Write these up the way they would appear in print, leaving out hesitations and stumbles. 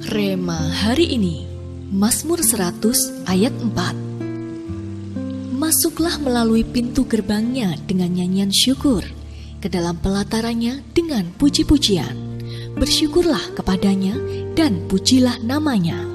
Rema hari ini, Mazmur 100 ayat 4. Masuklah melalui pintu gerbangnya dengan nyanyian syukur, ke dalam pelatarannya dengan puji-pujian. Bersyukurlah kepadanya dan pujilah namanya.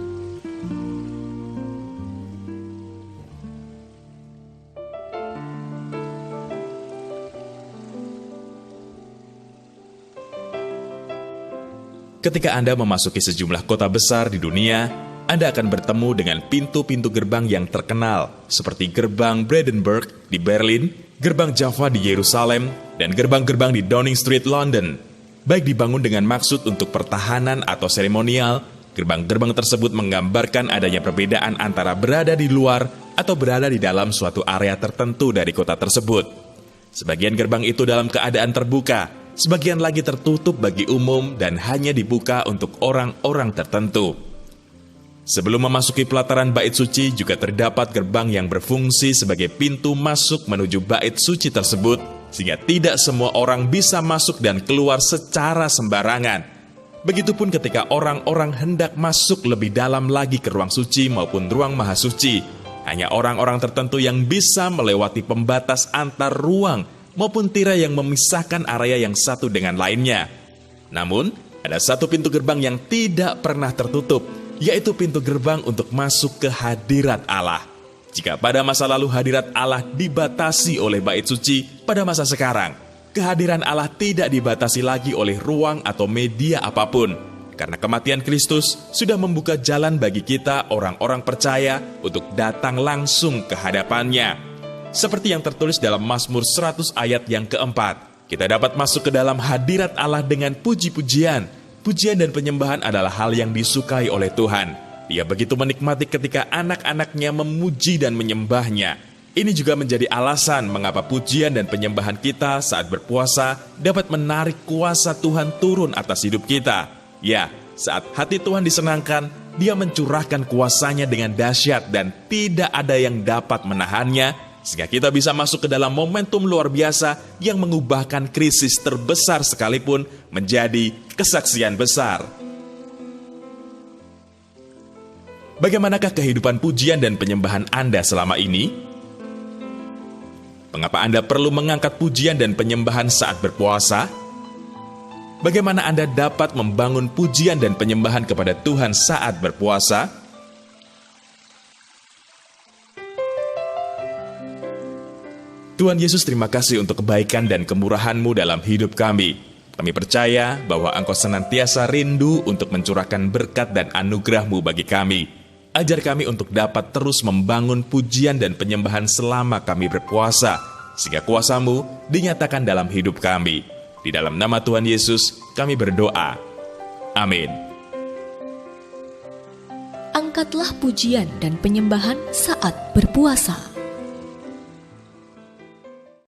Ketika Anda memasuki sejumlah kota besar di dunia, Anda akan bertemu dengan pintu-pintu gerbang yang terkenal, seperti gerbang Brandenburg di Berlin, gerbang Java di Yerusalem, dan gerbang-gerbang di Downing Street, London. Baik dibangun dengan maksud untuk pertahanan atau seremonial, gerbang-gerbang tersebut menggambarkan adanya perbedaan antara berada di luar atau berada di dalam suatu area tertentu dari kota tersebut. Sebagian gerbang itu dalam keadaan terbuka, sebagian lagi tertutup bagi umum dan hanya dibuka untuk orang-orang tertentu. Sebelum memasuki pelataran bait suci juga terdapat gerbang yang berfungsi sebagai pintu masuk menuju bait suci tersebut, sehingga tidak semua orang bisa masuk dan keluar secara sembarangan. Begitupun ketika orang-orang hendak masuk lebih dalam lagi ke ruang suci maupun ruang maha suci, hanya orang-orang tertentu yang bisa melewati pembatas antar ruang maupun tirai yang memisahkan area yang satu dengan lainnya. Namun, ada satu pintu gerbang yang tidak pernah tertutup, yaitu pintu gerbang untuk masuk ke hadirat Allah. Jika pada masa lalu hadirat Allah dibatasi oleh bait suci, pada masa sekarang, kehadiran Allah tidak dibatasi lagi oleh ruang atau media apapun, karena kematian Kristus sudah membuka jalan bagi kita orang-orang percaya untuk datang langsung ke hadapannya. Seperti yang tertulis dalam Mazmur 100 ayat yang keempat, kita dapat masuk ke dalam hadirat Allah dengan puji-pujian. Pujian dan penyembahan adalah hal yang disukai oleh Tuhan. Dia begitu menikmati ketika anak-anaknya memuji dan menyembahnya. Ini juga menjadi alasan mengapa pujian dan penyembahan kita saat berpuasa dapat menarik kuasa Tuhan turun atas hidup kita. Ya, saat hati Tuhan disenangkan, Dia mencurahkan kuasanya dengan dahsyat dan tidak ada yang dapat menahannya, sehingga kita bisa masuk ke dalam momentum luar biasa yang mengubahkan krisis terbesar sekalipun menjadi kesaksian besar. Bagaimanakah kehidupan pujian dan penyembahan Anda selama ini? Mengapa Anda perlu mengangkat pujian dan penyembahan saat berpuasa? Bagaimana Anda dapat membangun pujian dan penyembahan kepada Tuhan saat berpuasa? Tuhan Yesus, terima kasih untuk kebaikan dan kemurahan-Mu dalam hidup kami. Kami percaya bahwa Engkau senantiasa rindu untuk mencurahkan berkat dan anugerah-Mu bagi kami. Ajar kami untuk dapat terus membangun pujian dan penyembahan selama kami berpuasa, sehingga kuasa-Mu dinyatakan dalam hidup kami. Di dalam nama Tuhan Yesus, kami berdoa. Amin. Angkatlah pujian dan penyembahan saat berpuasa.